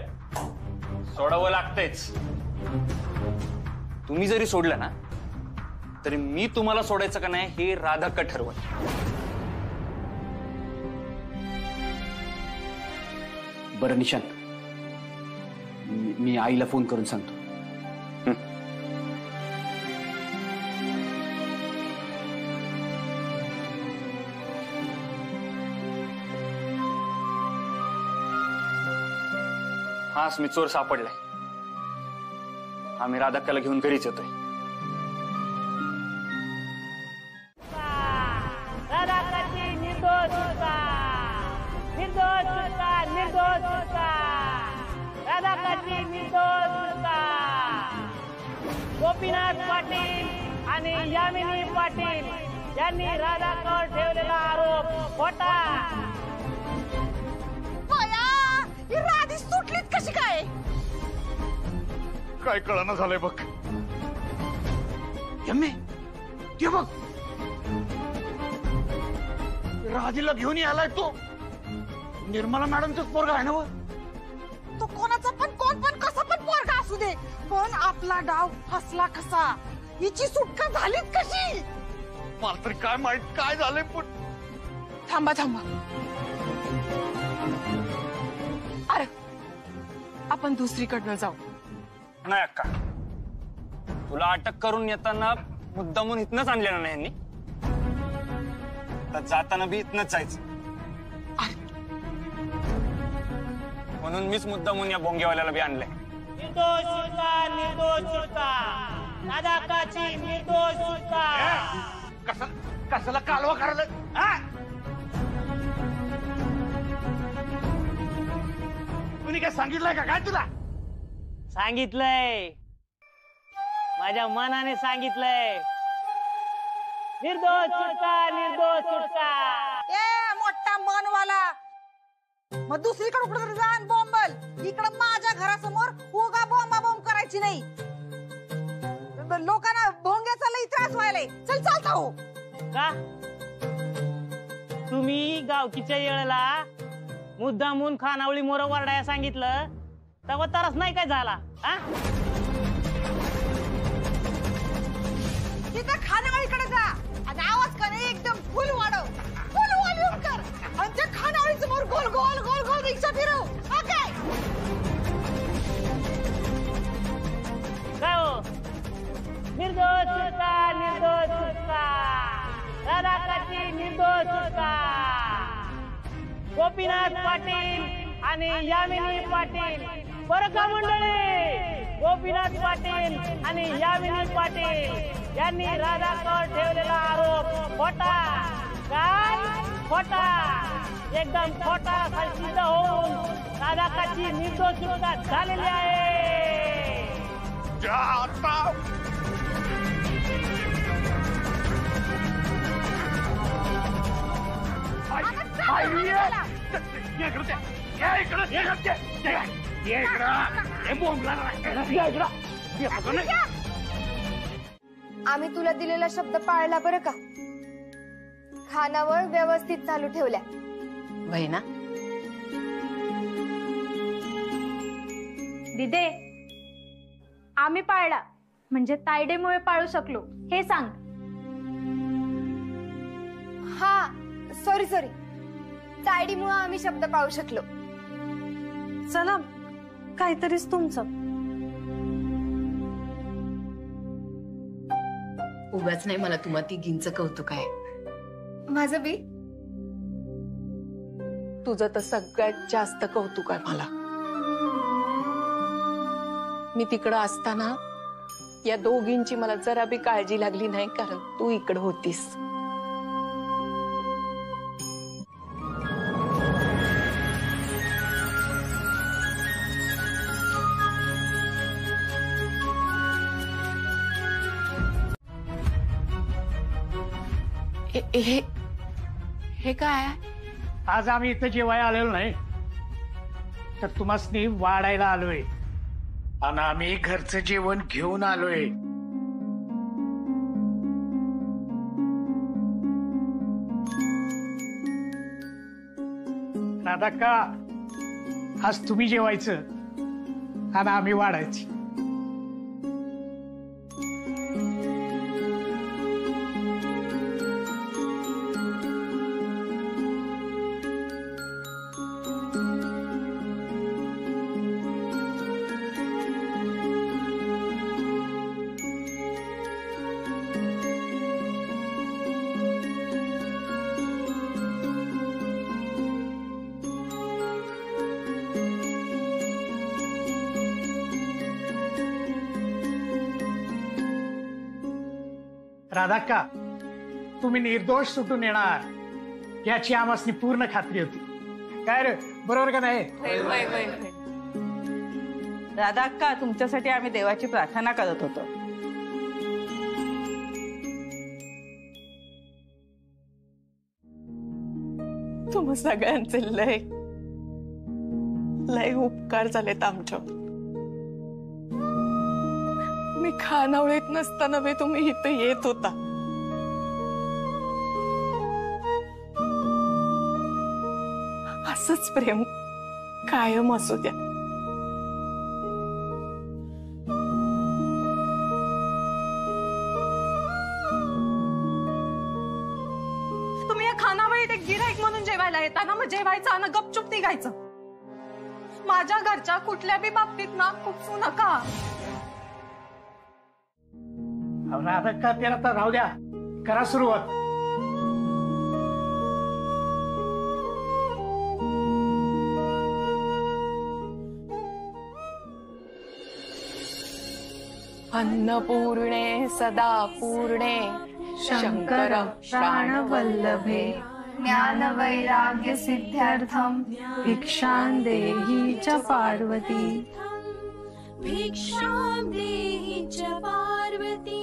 सोडावं लागतंयच. तुम्ही जरी सोडलं ना तरी मी तुम्हाला सोडायचं का नाही हे राधाका ठरवत. बरं निशांत, मी आईला फोन करून सांगतो. हा स्मित, चोर सापडलाय. आम्ही राधाक्काला घेऊन घरीच येतोय. राधाकाची निर्दोष सुटका, निर्दोष सुटका, निर्दोष सुटका, राधाकाची निर्दोष सुटका. गोपीनाथ पाटील आणि यामिनी पाटील यांनी राधाकावर ठेवलेला आरोप खोटा. ही राधी सुटलीत कशी काय? काय कळना झालंय बघ. यम्मी, ते बघ, राधीला घेऊन आलाय तो. निर्मला मॅडमचाच पोरगा आहे ना व? तो कोणाचा पण, कोण पण, कसा पण पोरगा असू दे, पण आपला डाव फसला कसा? हिची सुटका झालीच कशी? मला तरी काय माहित काय झालंय. पण थांबा थांबा, अरे आपण दुसरीकडनं जाऊ. नाही अक्का, तुला अटक करून येताना मुद्दामून इथनच आणलेलं नाही यांनी. तर जाताना बी इथनच जायचं. म्हणून मीच मुद्दामून या भोंगेवाल्याला बी आणलंय. निर्दोष सुटका, निर्दोष सुटका, राधाकाची निर्दोष सुटका. कशाला कालवा करायला? कुणी काय सांगितलंय का काय तुला? सांगितलंय, माझ्या मनाने सांगितलंय. निर्दोष सुटका, निर्दोष सुटका. ए मोठा मनवाला, मग दुसरीकडे कुठं तरी जा आणि बोंबल. इकडं माझ्या घरासमोर उगा बोंबा बोंब करायची नाही. लोकांना भोंग्याचा लई त्रास व्हायलाय. चल चालता हो का? तुम्ही गावकीच्या येळेला मुद्दामून खानावळी मोर वरडाया सांगितलं तेव्हा तरच नाही काय झाला? तिथं खानावळीकडे जा आणि आवाज कर एकदम फुल वाढव, फुल वॉल्यूम कर आणि त्या खानावळी समोर गोल गोल गोल गोल रिक्षा फिरव. ओके काय हो? निर्दोष सुटका, निर्दोष सुटका, राधाकाची निर्दोष सुटका. गोपीनाथ पाटील आणि यामिनी पाटील, बरं का मंडळी? गोपीनाथ पाटील आणि यामिनी पाटील यांनी राधाकावर ठेवलेला आरोप खोटा. काय खोटा? एकदम खोटा असा सिद्ध होऊन राधाकाची निर्दोष सुटका झालेली आहे. आम्ही तुला दिलेला शब्द पाळला बरं का? खानावळ व्यवस्थित चालू ठेवल्या. वय ना दिदे, आम्ही पाळला म्हणजे तायडेमुळे पाळू शकलो हे सांग. हा सॉरी सॉरी, तायडीमुळे आम्ही शब्द पाळू शकलो. चला काहीतरीच तुमचं. उगाच नाही, मला तुम्हा तिघींचं कौतुक आहे. माझं बी. तुझं तर सगळ्यात जास्त कौतुक आहे मला. मी तिकडं असताना या दोघींची मला जरा बी काळजी लागली नाही, कारण तू इकडं होतीस. हे काय? आज आम्ही इथं जेवायला आलेलो नाही, तर तुम्हासनी वाढायला आलोय आणि आम्ही घरचं जेवण घेऊन आलोय. राधाक्का, आज तुम्ही जेवायचं आणि आम्ही वाढायची. राधाक्का, तुम्ही निर्दोष सुटून येणार याची आम्हासनी पूर्ण खात्री होती. काय रे, बरोबर का नाही? राधाक्का, तुमच्यासाठी आम्ही देवाची प्रार्थना करत होतो. तुम्हा सगळ्यांचे लय लय उपकार झालेत आमच्यावर. मी खानावळीत नसताना वे तुम्ही इथं येत होता. असंच प्रेम कायम असू द्या. तुम्ही या खानावळीत एक गिऱ्हाईक म्हणून जेवायला येताना मग जेवायचं आणि गपचूप निघायचं. माझ्या घरच्या कुठल्या बी बाबतीत ना खुपसू नका. राधाक्का, त्याला तर राहू द्या, करा सुरुवात. अन्नपूर्णे सदा पूर्णे शंकर प्राणवल्लभे ज्ञानवैराग्य सिद्ध्यर्थम भिक्षां देहि च पार्वती. भिक्षां देहि च पार्वती.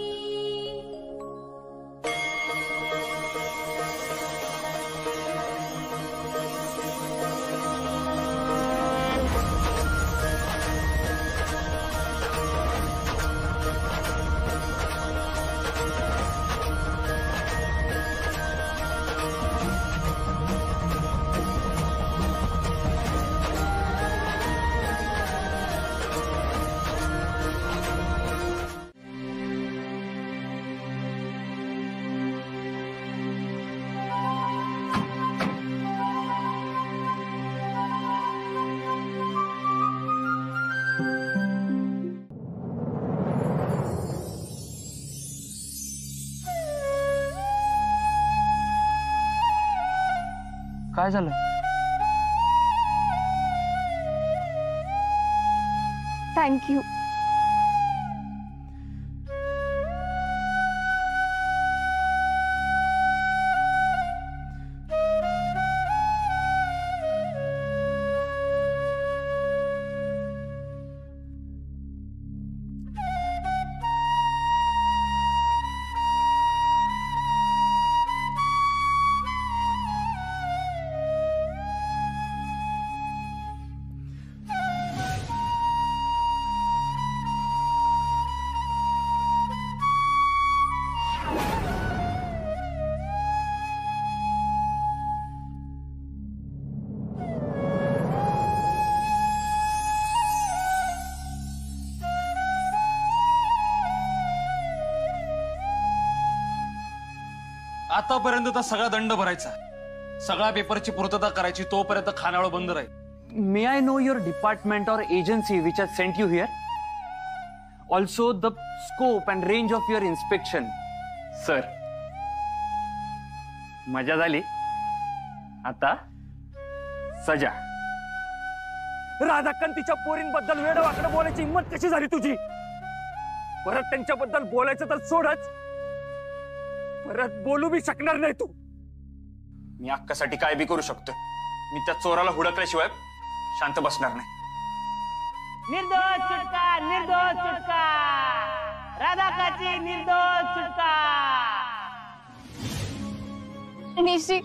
काय झालं? थँक्यू. आतापर्यंत तर सगळा दंड भरायचा, सगळ्या पेपरची पूर्तता करायची, तोपर्यंत खानावळ बंद राहील. May I know your department or agency which has sent you here? Also the scope and range of your inspection. Sir, मजा झाली, आता सजा. राधाक्कन, तिच्या पोरींबद्दल वेडं वाकडं बोलायची हिंमत कशी झाली तुझी? परत त्यांच्याबद्दल बोलायचं तर सोडच, परत बोलू बी शकणार नाही तू. मी अक्कासाठी काय बी करू शकतो. मी त्या चोराला हुडकल्याशिवाय शांत बसणार नाही. निर्दोष सुटका, निर्दोष सुटका, राधाकाची निर्दोष सुटका. निशी,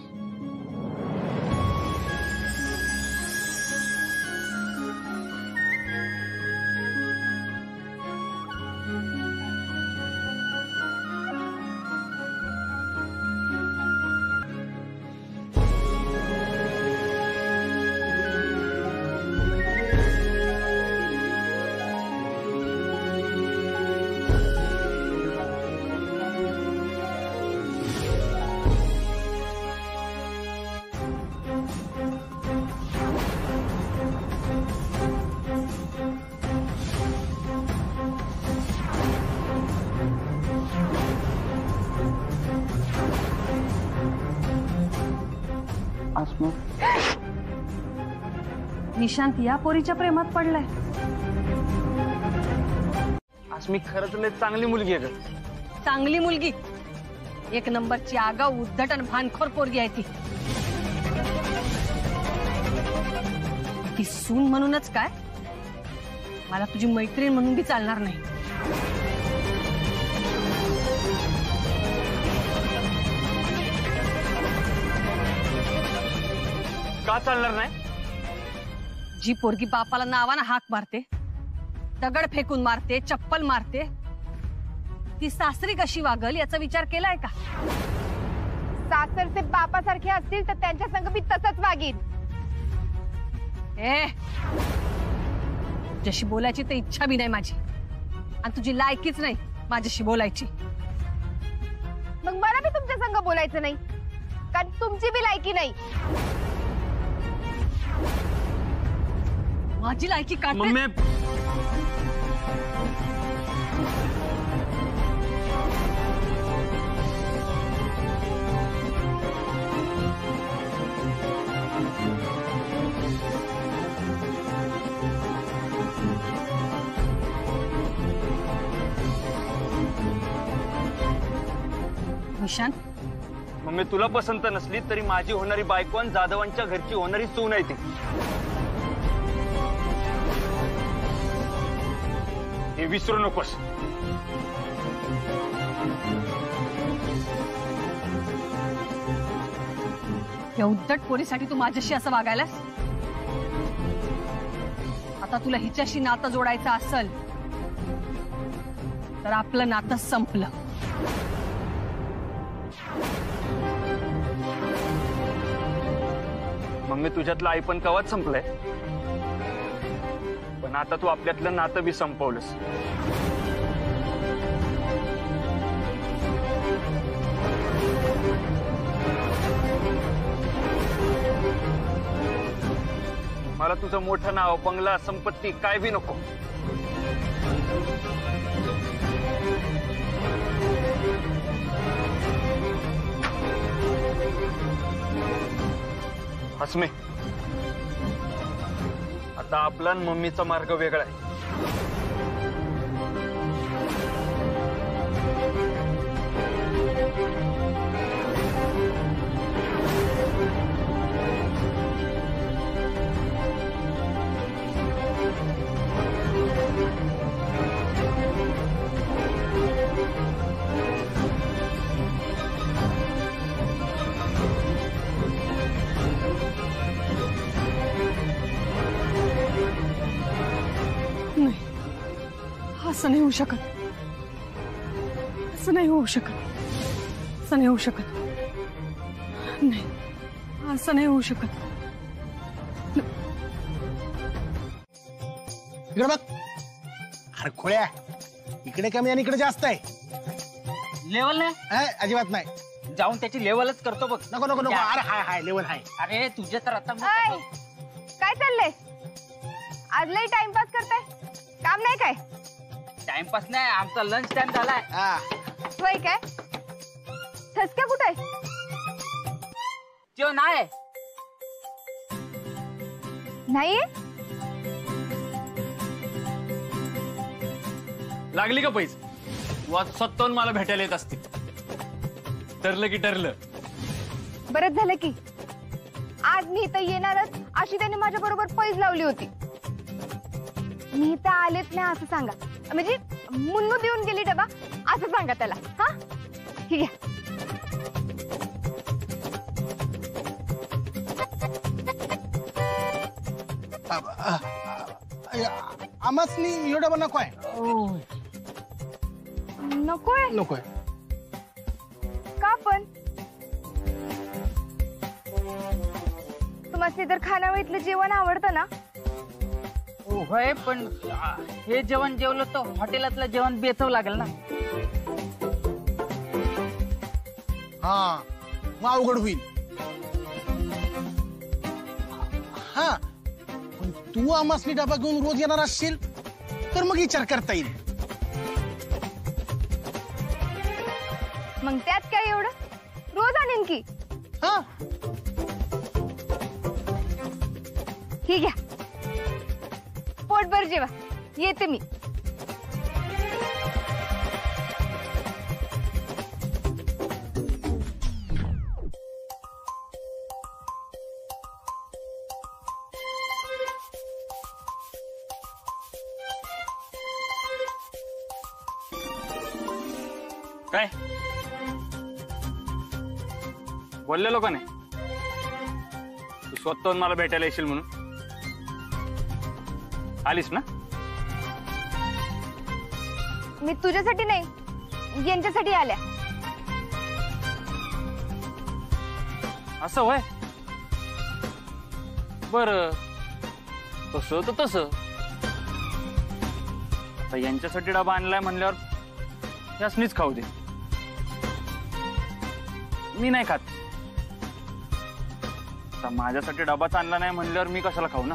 निशांत या पोरीच्या प्रेमात पडलाय. आस्मी खरंच लय चांगली मुलगी आहे. चांगली मुलगी एक नंबरची आगाऊ उद्धट आणि भानखोर पोरगी आहे ती सून म्हणूनच काय, मला तुझी मैत्रीण म्हणून बी चालणार नाही. का चालणार नाही? जी पोरगी बापाला नावानं हाक मारते, दगड फेकून मारते, चप्पल मारते, ती सासरी कशी वागल याचा विचार केलाय का? सासरचे बापासारखे असतील तर त्यांच्या संग मी तसंच वागीन. तुझ्याशी बोलायची तर इच्छा बी नाही माझी, आणि तुझी लायकीच नाही माझ्याशी बोलायची. मग मला बी तुमच्या संग बोलायचं नाही, कारण तुमची बी लायकी नाही. माझी लायकी काढते. निशांत, मम्मी तुला पसंत नसली तरी माझी होणारी बायको आणि जाधवांच्या घरची होणारी सून आहे ती. हे विसरू नकोस. या उद्धट पोरीसाठी तू माझ्याशी असं वागायलास? आता तुला हिच्याशी नातं जोडायचं असेल तर आपलं नातं संपलं. मम्मी तुझ्यातलं आई पण कवाच संपलंय, पण आता तू आपल्यातलं नातं बी संपवलंस. मला तुझं मोठं नाव, बंगला, संपत्ती काय बी नको. हसमे, आता आपला आणि मम्मीचा मार्ग वेगळा आहे. असं नाही होऊ शकत, असं नाही होऊ शकत, असं नाही होऊ शकत, नाही असं नाही होऊ शकत. इकडे बघ. अरे खोळ्या, इकडे कमी आणि इकडे जास्त आहे. लेवल नाही? अजिबात नाही. जाऊन त्याची लेवलच करतो बघ. नको नको नको. अरे हाय हाय लेवल हाय. अरे तुझे तर आता काय चाललंय? आज लई टाइमपास करताय, काम नाही काय? टाइमपास नाही, आमचा लंच टाइम झालाय. होय काय? ठसक्या कुठे? तो नाही नाही. लागली का पैस? स्वतःहून मला भेटायला येत असते. ठरलं की ठरलं. बरंच झालं की आज मी इथं येणारच अशी त्याने माझ्या बरोबर पैज लावली होती. मी इथं आलेच नाही असं सांगा, म्हणजे मुन्नू देऊन गेली डबा असं सांगा त्याला. हा ठीक आहे. आमासनी यो डबा नको आहे. नकोय? नकोय. का पण? तुम्हाला जर खानावळीतलं जेवण आवडतं ना? होय, पण हे जेवण जेवलं तर हॉटेलातलं जेवण बेचव लागेल ना. हा मग अवघड होईल. हा पण तू आमासनी डबा घेऊन रोज येणार असशील तर मग विचार करता येईल. मग त्यात काय एवढं, रोज आणीन की. हा ठीक आहे, पोटभर जेवा, येते मी. काय बोललेलो का नाही तू स्वतःहून मला भेटायला येशील म्हणून? आलीस ना? मी तुझ्यासाठी नाही यांच्यासाठी आल्या. असं होय? बर तसं तर तसं. आता यांच्यासाठी डबा आणलाय म्हणल्यावर यासनीच खाऊ दे. मी नाही खात. आता माझ्यासाठी डबाच आणला नाही म्हणल्यावर मी कशाला खाऊ ना?